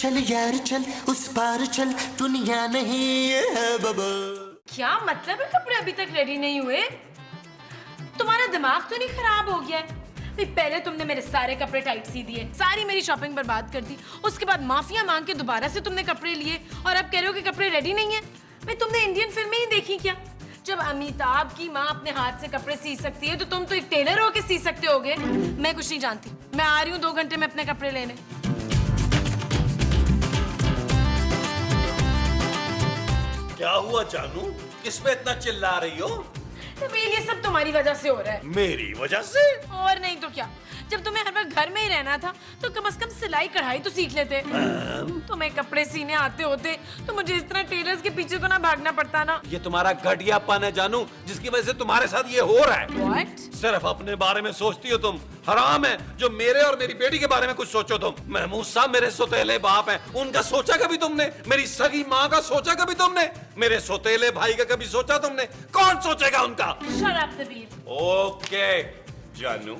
चल यार चल, उस पार चल, दुनिया नहीं है बाबा। क्या मतलब है कपड़े अभी तक रेडी नहीं हुए? तुम्हारा दिमाग तो नहीं खराब हो गया है? भाई पहले तुमने मेरे सारे कपड़े टाइट सी दिए, सारी मेरी शॉपिंग बर्बाद कर दी, उसके बाद माफिया मांग के दोबारा से तुमने कपड़े लिए और अब कह रहे हो कि कपड़े रेडी नहीं है। भाई तुमने इंडियन फिल्में ही देखी क्या? जब अमिताभ की माँ अपने हाथ से कपड़े सी सकती है तो तुम तो एक टेलर हो के सी सकते होगे। मैं कुछ नहीं जानती, मैं आ रही हूँ 2 घंटे में अपने कपड़े लेने। क्या हुआ जानू, किस पे इतना चिल्ला रही हो? तो ये सब तुम्हारी वजह से हो रहा है। मेरी वजह से? और नहीं तो क्या, जब तुम्हें हर वक्त घर में ही रहना था तो कम से कम सिलाई कढ़ाई तो सीख लेते। तुम्हें कपड़े सीने आते होते तो मुझे इस तरह टेलर्स के पीछे तो ना भागना पड़ता ना। ये तुम्हारा घटियापन है जानू, जिसकी वजह से तुम्हारे साथ ये हो रहा है। What? सिर्फ अपने बारे में सोचती हो तुम। हराम है जो मेरे और मेरी बेटी के बारे में कुछ सोचो तुम। महमूद साहब मेरे सौतेले बाप हैं, उनका सोचा कभी तुमने? मेरी सगी माँ का सोचा कभी तुमने? मेरे सौतेले भाई का कभी सोचा तुमने? कौन सोचेगा उनका? Shut up, तबीर। ओके जानू।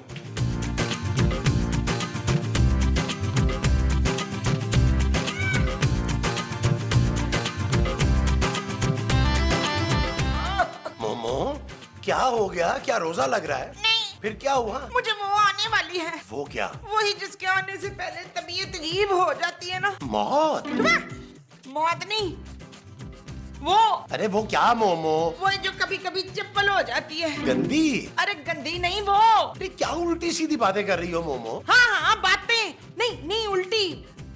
मोमो क्या हो गया? क्या रोजा लग रहा है? नहीं। फिर क्या हुआ? मुझे वो आने वाली है। वो क्या? वही जिसके आने से पहले तबीयत अजीब हो जाती है ना। मौत? मौत नहीं, वो अरे वो क्या मोमो? वो जो कभी कभी चप्पल हो जाती है। गंदी? अरे गंदी नहीं वो। अरे क्या उल्टी सीधी बातें कर रही हो मोमो? हाँ हाँ बातें नहीं नहीं, उल्टी।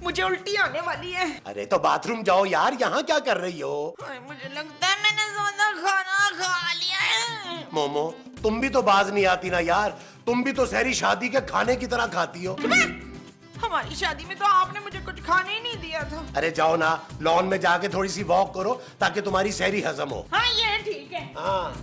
मुझे उल्टी आने वाली है। अरे तो बाथरूम जाओ यार, यहाँ क्या कर रही हो? मुझे लगता है मैंने ज्यादा खाना खा लिया है। मोमो तुम भी तो बाज नहीं आती ना यार, तुम भी तो सहरी शादी के खाने की तरह खाती हो। हमारी शादी में तो आपने मुझे कुछ खाने ही नहीं दिया था। अरे जाओ ना, लॉन में जाके थोड़ी सी वॉक करो ताकि तुम्हारी सहरी हजम हो। हाँ ये ठीक है। हाँ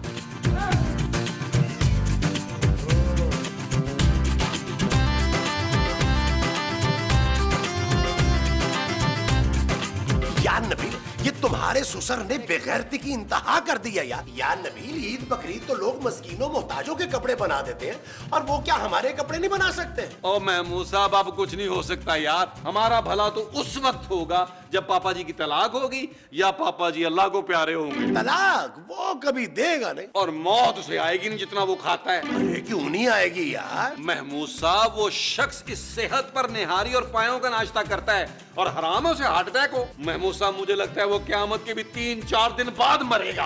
यार नबील, ये तुम्हारे ससुर ने बेगैरती की इंतहा कर दी है यार। यार नबील, ईद बकरीद तो लोग मस्कीनों मोहताजों के कपड़े बना देते हैं और वो क्या हमारे कपड़े नहीं बना सकते? ओ महमूद साहब अब कुछ नहीं हो सकता यार। हमारा भला तो उस वक्त होगा जब पापा जी की तलाक होगी या पापा जी अल्लाह को प्यारे होंगे। तलाक वो कभी देगा नहीं, और मौत उसे आएगी नहीं जितना वो खाता है। अरे क्यों नहीं आएगी यार? महमूद साहब वो शख्स इस सेहत पर निहारी और पायों का नाश्ता करता है और हरामों से हार्ट अटैक हो। महमूद साहब मुझे लगता है वो क़यामत के भी 3-4 दिन बाद मरेगा।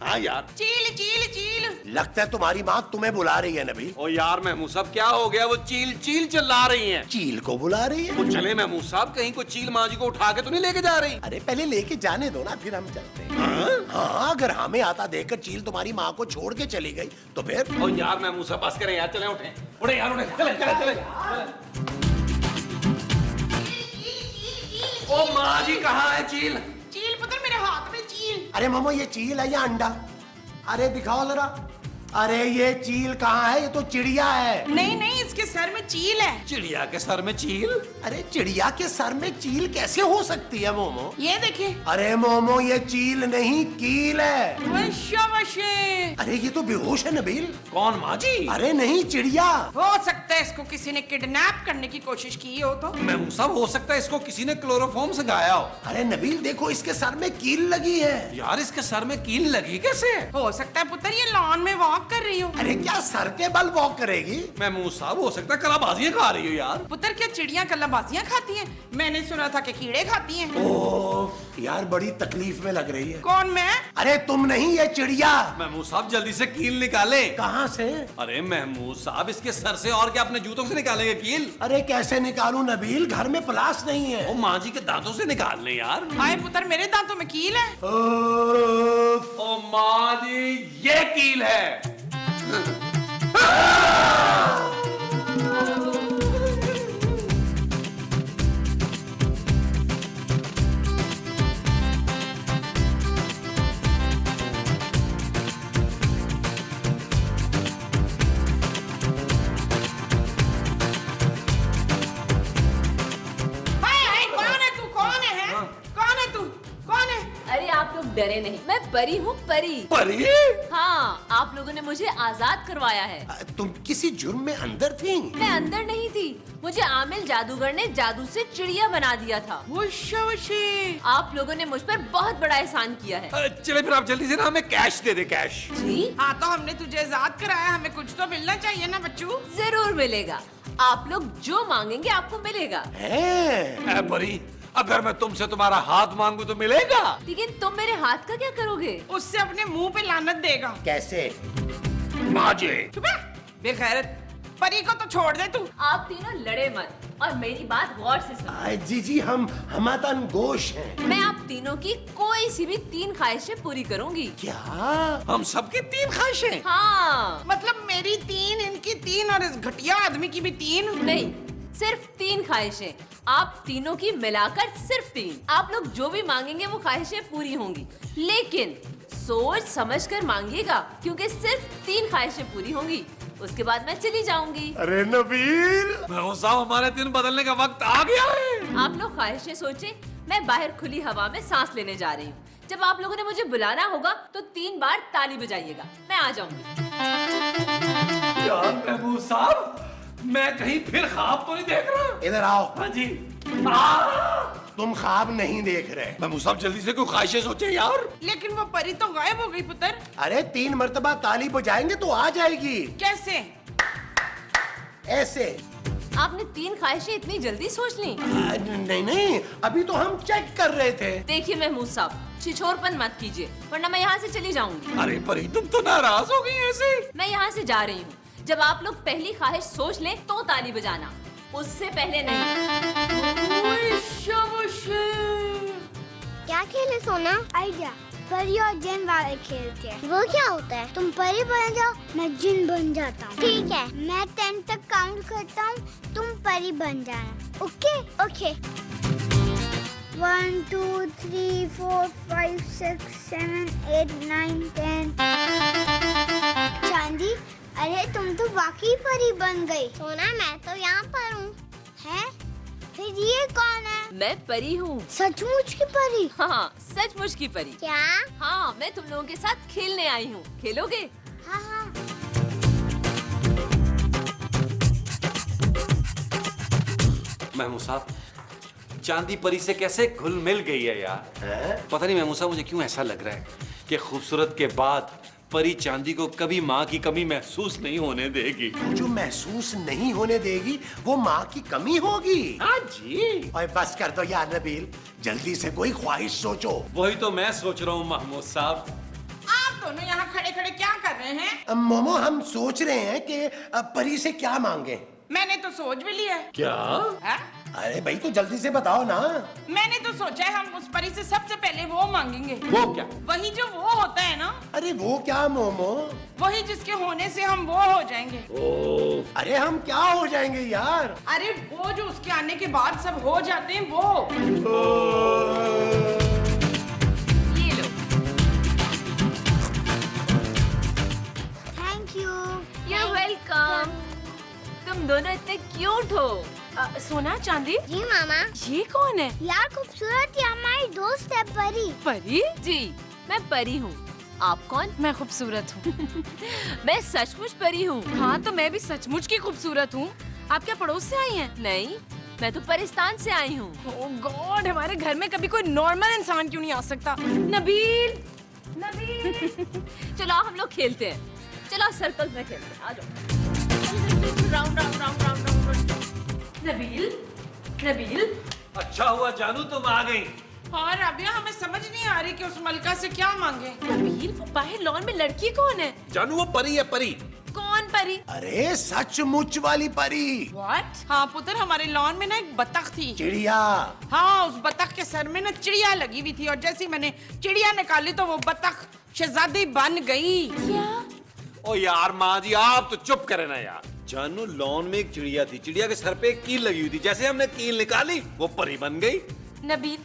हाँ यार। चील चील चील। लगता है तुम्हारी माँ तुम्हें बुला रही है नबील। ओ यार महमूद साहब क्या हो गया? वो चील चील चिल्ला रही हैं। चील को बुला रही है? वो चले महमूद साहब, कहीं को चील माँ जी को उठा के तो नहीं लेके जा रही? अरे पहले लेके जाने दो ना, फिर हम चलते हैं। हाँ अगर हमें आता देखकर चील तुम्हारी माँ को छोड़ के चली गई तो फिर? ओ यार महमूद साहब बस करें यार, चले उठे उठे यार, उठे चले चले चले। ओ माँ जी कहाँ है चील? चील पुत्र मेरे हाथ में चील। अरे मामो ये चील है या अंडा? अरे दिखाओ जरा। अरे ये चील कहाँ है? ये तो चिड़िया है। नहीं नहीं, इसके सर में चील है। चिड़िया के सर में चील? अरे चिड़िया के सर में चील कैसे हो सकती है मोमो? ये देखिए। अरे मोमो ये चील नहीं कील है। वशे वशे। अरे ये तो बेहोश है नबील। कौन माँ जी? अरे नहीं चिड़िया। हो सकता है इसको किसी ने किडनैप करने की कोशिश की हो तो। महमूद साहब हो सकता है इसको किसी ने क्लोरोफॉर्म से गाया हो। अरे नबील देखो इसके सर में कील लगी है। यार इसके सर में कील लगी कैसे? हो सकता है पुत्र ये लॉन में वॉक कर रही हो। अरे क्या सर के बल वॉक करेगी? महमूद साहब हो सकता है कलाबाजियां खा रही हो यार। पुत्र क्या चिड़िया कलाबाजियां खाती हैं? मैंने सुना था कि कीड़े खाती हैं। ओह यार बड़ी तकलीफ में लग रही है। कौन मैं? अरे तुम नहीं ये चिड़िया। महमूद साहब जल्दी से कील निकाले। कहाँ से? अरे महमूद साहब इसके सर से और क्या अपने जूतों से निकालेंगे कील? अरे कैसे निकालूं नबील, घर में प्लास नहीं है। ओ माँ जी के दांतों से निकाल ले यार। हाय पुत्र मेरे दांतों में कील है। ओ माँ जी ये कील है। हाय हाय, कौन है तू? कौन है? कौन है तू? कौन है? अरे आप लोग डरे नहीं, मैं परी हूँ, परी। परी? हाँ, आप लोगों ने मुझे आजाद करवाया है। तुम किसी जुर्म में अंदर थी? मैं अंदर नहीं थी, मुझे आमिल जादूगर ने जादू से चिड़िया बना दिया था। आप लोगों ने मुझ पर बहुत बड़ा एहसान किया है। चले फिर आप जल्दी से ना हमें कैश दे दे, कैश। जी हाँ तो हमने तुझे आजाद कराया, हमें कुछ तो मिलना चाहिए ना बच्चू। जरूर मिलेगा, आप लोग जो मांगेंगे आपको मिलेगा। ए परी, अगर मैं तुमसे तुम्हारा हाथ मांगू तो मिलेगा? लेकिन तुम मेरे हाथ का क्या करोगे? उससे अपने मुंह पे लानत देगा। कैसे? माजे। चुप है, बेगैरत। परी को तो छोड़ दे तू। आप तीनों लड़े मत और मेरी बात गौर से सुनो। जी हम हमातन गोश हैं। मैं आप तीनों की कोई सी भी 3 ख्वाहिशें पूरी करूंगी। क्या? हम सबकी 3 ख्वाहिशें? हाँ। मतलब मेरी 3, इनकी 3 और इस घटिया आदमी की भी 3? नहीं, सिर्फ 3 ख्वाहिशें, आप तीनों की मिलाकर सिर्फ 3। आप लोग जो भी मांगेंगे वो ख्वाहिशें पूरी होंगी, लेकिन सोच समझ कर मांगिएगा, क्योंकि सिर्फ 3 ख्वाहिशें पूरी होंगी, उसके बाद मैं चली जाऊंगी। अरे नबील, साहब हमारे दिन बदलने का वक्त आ गया है। आप लोग ख्वाहिशें सोचे, मैं बाहर खुली हवा में सांस लेने जा रही हूँ। जब आप लोगों ने मुझे बुलाना होगा तो 3 बार ताली बजाइएगा, मैं आ जाऊंगी। यार महबूब साहब, मैं कहीं फिर ख्वाब तो नहीं देख रहा? इधर आओ। हाँ जी। तुम ख्वाब नहीं देख रहे। महबूब साहब जल्दी से कोई ख्वाहिशें सोचे यार। लेकिन वो परी तो गायब हो गई पुत्र। अरे 3 मर्तबा ताली बजाएंगे तो आ जाएगी। कैसे? ऐसे। आपने 3 ख्वाहिशें इतनी जल्दी सोच ली? नहीं, अभी तो हम चेक कर रहे थे। देखिए महमूद साहब, छिछोरपन मत कीजिए, वरना मैं यहाँ से चली जाऊंगी। अरे परी, तुम तो नाराज हो गई ऐसे। मैं यहाँ से जा रही हूँ। जब आप लोग पहली ख्वाहिश सोच लें तो ताली बजाना, उससे पहले नहीं। क्या खेले सोना? आइडिया। परी और जिन वाले खेलते हैं। वो क्या होता है? तुम परी बन जाओ, मैं जिन बन जाता हूँ। ठीक है, मैं 10 तक काउंट करता हूँ, तुम परी बन जाना। ओके? ओके। 1 2 3 4 5 6 7 8 9 10। चांदी, अरे तुम तो वाकई परी बन गई। सोना, मैं तो यहाँ पर हूँ। है? फिर ये कौन है? मैं परी हूँ। सचमुच की परी? हाँ, सचमुच की परी। क्या? हाँ, मैं तुम लोगों के साथ खेलने आई हूँ, खेलोगे? हाँ हाँ। महमूद साहब, चांदी परी से कैसे घुल मिल गई है यार। पता नहीं महमूद साहब, मुझे क्यों ऐसा लग रहा है कि खूबसूरत के बाद परी चांदी को कभी माँ की कमी महसूस नहीं होने देगी। जो महसूस नहीं होने देगी वो माँ की कमी होगी। हाँ जी। और बस कर दो यार नबील, जल्दी से कोई ख्वाहिश सोचो। वही तो मैं सोच रहा हूँ महमूद साहब। आप दोनों यहाँ खड़े खड़े क्या कर रहे हैं? मोमो, हम सोच रहे हैं कि परी से क्या मांगे। मैंने तो सोच भी लिया है। क्या? है? अरे भाई तो जल्दी से बताओ ना। मैंने तो सोचा है हम उस परी से सबसे पहले वो मांगेंगे। वो क्या? वही जो वो होता है ना। अरे वो क्या मोमो? वही जिसके होने से हम वो हो जाएंगे। अरे हम क्या हो जाएंगे यार? अरे वो जो उसके आने के बाद सब हो जाते हैं वो। ये लो। Thank you. You're welcome। तुम दोनों इतने क्यूट हो। सोना, चांदी, जी मामा। ये कौन है? यार खूबसूरत, ये हमारी दोस्त है परी। परी? जी, मैं परी हूँ। आप कौन? मैं खूबसूरत हूँ। मैं सचमुच परी हूँ। हाँ, तो मैं भी सचमुच की खूबसूरत हूँ। आप क्या पड़ोस से आई हैं? नहीं, मैं तो परिस्तान से आई हूँ। ओह गॉड, हमारे घर में कभी कोई नॉर्मल इंसान क्यों नहीं आ सकता? नबील, नबील। चलो हम लोग खेलते हैं। चलो सर्कल में खेलते हैं, आ जाओ। Round round round round round. Nabeel, Nabeel. अच्छा हुआ जानू तुम आ गई। और अभी हमें समझ नहीं आ रही कि उस मलका से क्या मांगे। नबील, वो बाहर लॉन में लड़की कौन है? जानू वो परी है, परी। कौन परी? अरे सचमुच वाली परी। What? हाँ पुत्र, हमारे लॉन में ना एक बतख थी। चिड़िया। हाँ, उस बतख के सर में ना चिड़िया लगी हुई थी और जैसे ही मैंने चिड़िया निकाली तो वो बतख शहजादी बन गई। क्या? ओ यार माँ जी, आप तो चुप करे ना यार। जानू, लॉन में एक चिड़िया थी, चिड़िया के सर पे एक कील लगी हुई थी, जैसे हमने कील निकाली वो परी बन गई। नबील,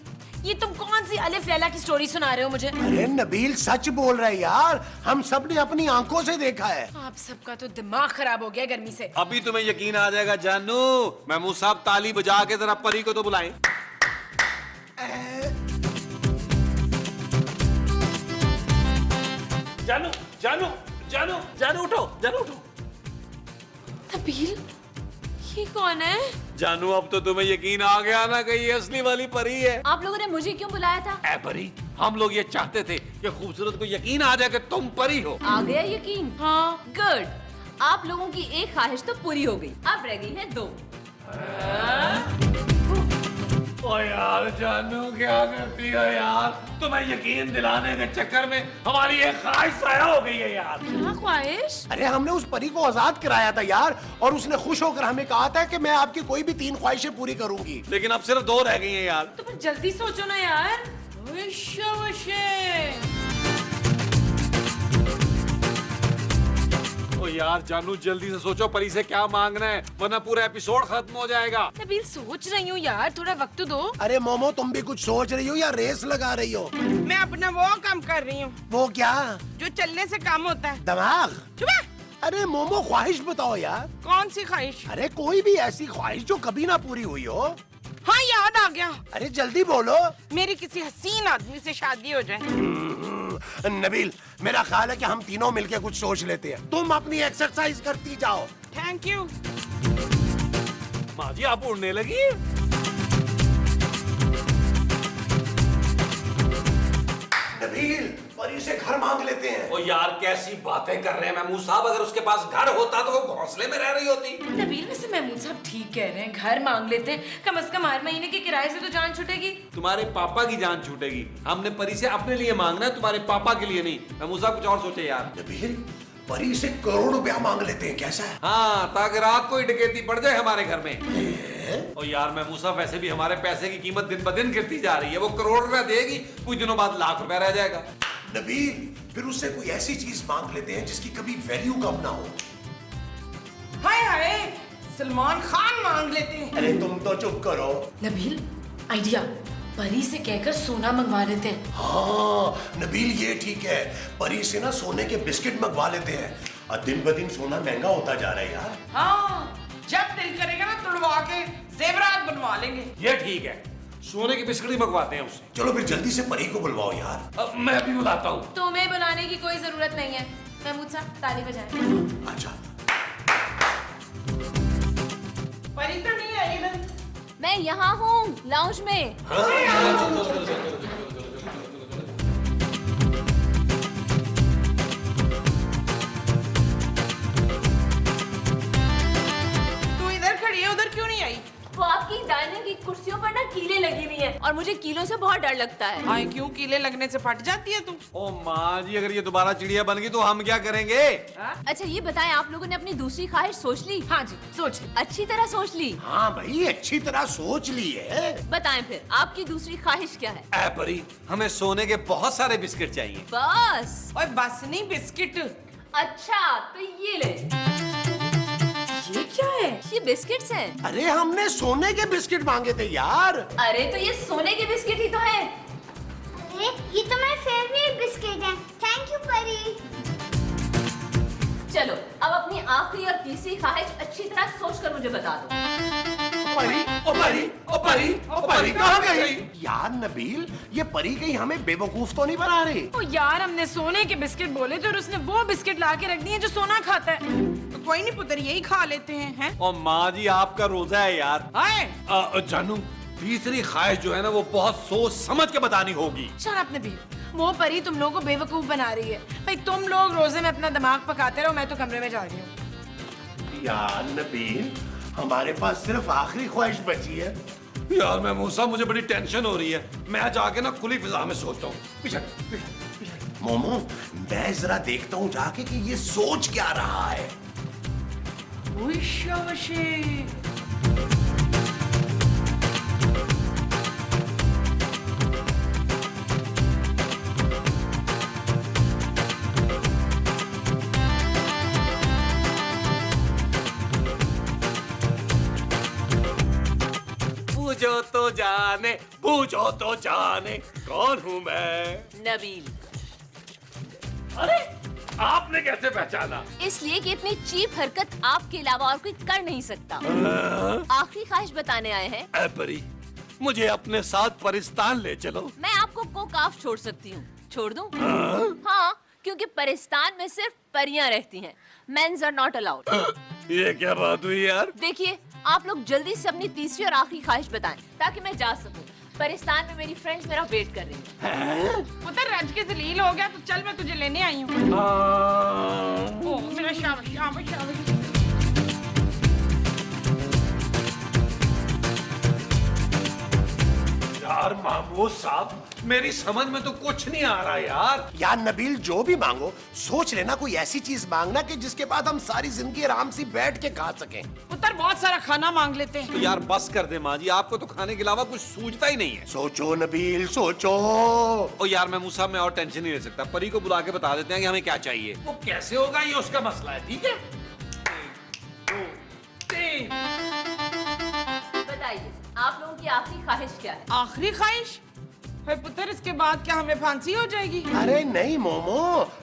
ये तुम कौन सी अलिफ लैला की स्टोरी सुना रहे हो मुझे? अरे नबील सच बोल रहे यार, हम सब ने अपनी आंखों से देखा है। आप सबका तो दिमाग खराब हो गया गर्मी से। अभी तुम्हें यकीन आ जाएगा जानू। महमूद साहब ताली बजा के जरा परी को तो बुलाएं। जानू जानू जानू जानू उठो, जानू उठो। नबील, ये कौन है? जानू अब तो तुम्हें यकीन आ गया ना कि ये असली वाली परी है। आप लोगों ने मुझे क्यों बुलाया था? ऐ परी, हम लोग ये चाहते थे कि खूबसूरत को यकीन आ जाए कि तुम परी हो। आ गया यकीन? हाँ। गुड। आप लोगों की एक ख्वाहिश तो पूरी हो गई, अब रह गई है 2। ओ यार जानू, क्या करती हो यार? तुम्हें यकीन दिलाने के चक्कर में हमारी एक ख्वाहिश ज़ाया हो गई है यार। क्या ख्वाहिश? अरे हमने उस परी को आजाद कराया था यार, और उसने खुश होकर हमें कहा था कि मैं आपकी कोई भी 3 ख्वाहिशें पूरी करूंगी। लेकिन अब सिर्फ 2 रह गई हैं यार। तो फिर जल्दी सोचो ना यार। ओ यार जानू, जल्दी से सोचो परी से क्या मांगना है, वरना पूरा एपिसोड खत्म हो जाएगा। नबील, सोच रही हूँ यार, थोड़ा वक्त दो। अरे मोमो, तुम भी कुछ सोच रही हो या रेस लगा रही हो? मैं अपना वो काम कर रही हूँ वो क्या? जो चलने से काम होता है। दिमाग? चुप है। अरे मोमो, ख्वाहिश बताओ यार। कौन सी ख्वाहिश? अरे कोई भी ऐसी ख्वाहिश जो कभी ना पूरी हुई हो। हाँ, याद आ गया। अरे जल्दी बोलो। मेरी किसी हसीन आदमी से शादी हो जाए। नबील, मेरा ख्याल है कि हम तीनों मिलके कुछ सोच लेते हैं। तुम अपनी एक्सरसाइज करती जाओ। Thank you. माँ जी, आप उड़ने लगी? नबील, परी से घर मांग लेते हैं। ओ यार, कैसी बातें कर रहे हैं महमूद साहब। अगर उसके पास घर होता तो वो घोंसले में रह रही होती। नबील, वैसे महमूद साहब ठीक कह रहे हैं, घर मांग लेते हैं, कम से कम हर महीने के किराए से तो जान छूटेगी। तुम्हारे पापा की जान छूटेगी। हमने परी से अपने लिए मांगना है, तुम्हारे पापा के लिए नहीं। महमूद साहब कुछ और सोचे यार। नबील, परी से करोड़ रुपया मांग लेते हैं, कैसा है? हाँ, ताकि रात को ही डकैती पड़ जाए हमारे घर में। और यार महमूद साहब, वैसे भी हमारे पैसे की कीमत दिन ब दिन गिरती जा रही है। वो करोड़ रुपया देगी, कुछ दिनों बाद लाख रुपया रह जाएगा। नबील, फिर उससे कोई ऐसी चीज मांग लेते हैं जिसकी कभी वैल्यू कम ना हो। हाय हाय, सलमान खान मांग लेते हैं। अरे तुम तो चुप करो। नबील, आइडिया, परी से कहकर सोना मंगवा लेते हैं। हाँ नबील, ये ठीक है। परी से ना सोने के बिस्किट मंगवा लेते हैं। और दिन ब दिन सोना महंगा होता जा रहा है यार। हाँ, जब दिल करेगा ना तुड़वा के जेवरात बनवा लेंगे। ये ठीक है, सोने की बिस्किट ही मंगवाते हैं उससे। चलो फिर जल्दी से परी को बुलवाओ यार। अब मैं भी बुलाता हूँ। तुम्हें बुलाने की कोई जरूरत नहीं है। महमूद साहब, ताली बजाएं। अच्छा। परी तो नहीं आई इधर। मैं यहाँ हूँ, लाउंज में। तू इधर खड़ी है, उधर क्यों नहीं आई? वो आपकी डाइनिंग की कुर्सियों पर ना कीलें लगी हुई हैं और मुझे कीलों से बहुत डर लगता है। हाय, क्यों? कीले लगने से फट जाती है तू। ओ माँ जी, अगर ये दोबारा चिड़िया बन गई तो हम क्या करेंगे? अच्छा ये बताएं, आप लोगों ने अपनी दूसरी ख्वाहिश सोच ली? हाँ जी, सोच ली। अच्छी तरह सोच ली? हाँ भाई, अच्छी तरह सोच ली है। बताएं फिर, आपकी दूसरी ख्वाहिश क्या है? ऐ परी, हमें सोने के बहुत सारे बिस्किट चाहिए। बस? और बस नहीं, बिस्किट। अच्छा तो ये ले। ये क्या है? ये बिस्किट्स हैं। अरे हमने सोने के बिस्किट मांगे थे यार। अरे तो ये सोने के बिस्किट ही तो है। अरे ये तो मेरे फेवरेट बिस्किट है। थैंक यू परी। चलो अब अपनी आखिरी और तीसरी ख्वाहिश अच्छी तरह सोचकर मुझे बता दो। परी, ओ परी, ओ परी, ओ परी कहाँ गई? यार नबील, ये परी कहीं हमें बेवकूफ तो नहीं बना रही? ओ यार, हमने सोने के बिस्किट बोले थे और उसने वो बिस्किट ला के रख दिए जो सोना खाता है। तो कोई नहीं पुत्र, यही खा लेते हैं। और माँ जी, आपका रोजा है यार। हाय, जानू, तीसरी ख्वाहिश जो है ना, वो बहुत सोच समझ के बतानी होगी। शट अप नबील, वो परी तुम लोगों को बेवकूफ बना रही है। भाई तुम लोग रोजे में अपना दिमाग पकाते रहो, मैं तो कमरे में जा रही हूँ। यार नबील, हमारे पास सिर्फ आखिरी ख्वाहिश बची है। यार महमूद साहब, मुझे बड़ी टेंशन हो रही है। मैं जाके ना खुली फिजा में सोचता हूँ। पीछे मोमो, मैं जरा देखता हूँ जाके कि ये सोच क्या रहा है। पूछो तो जाने, पूछो तो जाने, कौन हूँ मैं? नबील। अरे, आपने कैसे पहचाना? इसलिए कि इतनी चीप हरकत आपके अलावा और कोई कर नहीं सकता। आखिरी ख्वाहिश बताने आए हैं। ऐ परी, मुझे अपने साथ परिस्तान ले चलो। मैं आपको कोकाफ छोड़ सकती हूँ। छोड़ दूँ? हाँ, क्योंकि परिस्तान में सिर्फ परियां रहती हैं। Mens are not allowed. ये क्या बात हुई यार? देखिए, आप लोग जल्दी से अपनी तीसरी और आखिरी ख्वाहिश बताएं ताकि मैं जा सकूं। परिस्तान में मेरी फ्रेंड्स मेरा वेट कर रही हैं। पुत्र रज के जलील हो गया तो चल मैं तुझे लेने आई हूँ। ओ मेरा शाबाश शाबाश शाबाश। यार महमूद साहब, मेरी समझ में तो कुछ नहीं आ रहा यार। यार नबील, जो भी मांगो सोच लेना, कोई ऐसी चीज मांगना कि जिसके बाद हम सारी जिंदगी आराम से बैठ के खा सकें। पुत्र बहुत सारा खाना मांग लेते हैं। तो यार बस कर दे माँ जी, आपको तो खाने के अलावा कुछ सूझता ही नहीं है। सोचो नबील, सोचो। ओ यार महमूद साहब, मैं और टेंशन नहीं ले सकता। परी को बुला के बता देते हैं कि हमें क्या चाहिए। वो कैसे होगा ये उसका मसला है, ठीक है? 1 2 3। बताइए, आप लोगों की आखिरी ख्वाहिश क्या है? आखिरी ख्वाहिश? फिर पुत्र इसके बाद क्या हमें फांसी हो जाएगी? अरे नहीं मोमो,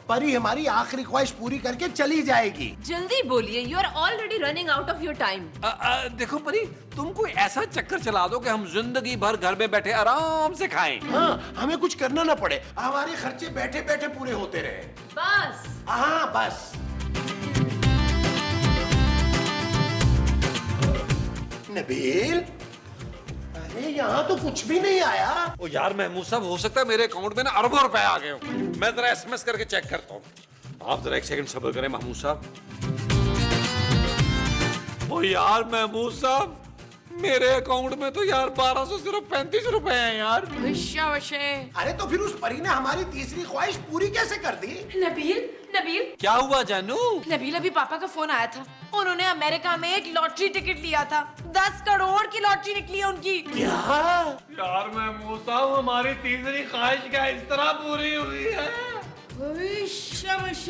परी हमारी आखिरी ख्वाहिश पूरी करके चली जाएगी। जल्दी बोलिए, you are already running out of your time. देखो परी, तुम कोई ऐसा चक्कर चला दो कि हम जिंदगी भर घर में बैठे आराम से खाएं। हाँ, हमें कुछ करना ना पड़े, हमारे खर्चे बैठे बैठे पूरे होते रहे। बस। हाँ बस। नबील, अरे यहाँ तो कुछ भी नहीं आया। ओ यार महमूद साहब, हो सकता है मेरे अकाउंट में ना अरबों रुपए आ गए हो। मैं जरा एसएमएस करके चेक करता हूँ। आप जरा 1 सेकंड सब्र करें महमूद साहब। ओ यार महमूद साहब, मेरे अकाउंट में तो यार 1200 सिर्फ 35 रुपए हैं यार। शाबाश। अरे तो फिर उस परी ने हमारी तीसरी ख्वाहिश पूरी कैसे कर दी? नबील, नबील, क्या हुआ जानू? नबील, अभी पापा का फोन आया था। उन्होंने अमेरिका में एक लॉटरी टिकट लिया था। 10 करोड़ की लॉटरी निकली है उनकी। क्या? यार महमूद साहब, हमारी तीसरी ख्वाहिश क्या इस तरह पूरी हुई है? शाबाश।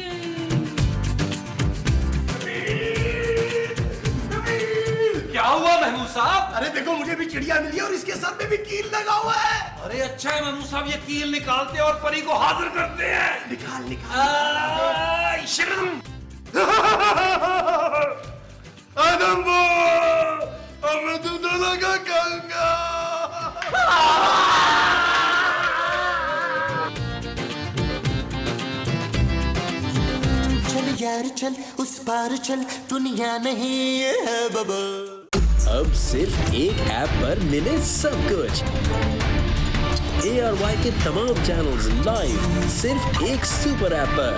क्या हुआ महमूद साहब? अरे देखो, मुझे भी चिड़िया मिली है और इसके सर में भी कील लगा हुआ है। अरे अच्छा है महमूद साहब, ये कील निकालते और परी को हाजिर करते हैं। निकाल निकाल। शर्म। आदम्बो, अब मैं तुम दोनों का खाऊंगा। चल यार चल, उस पार चल, दुनिया नहीं है बाबा। अब सिर्फ एक ऐप पर मिले सब कुछ। ARY के तमाम चैनल्स लाइव सिर्फ एक सुपर ऐप पर।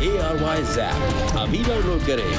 ARY ऐप अभी डाउनलोड करें।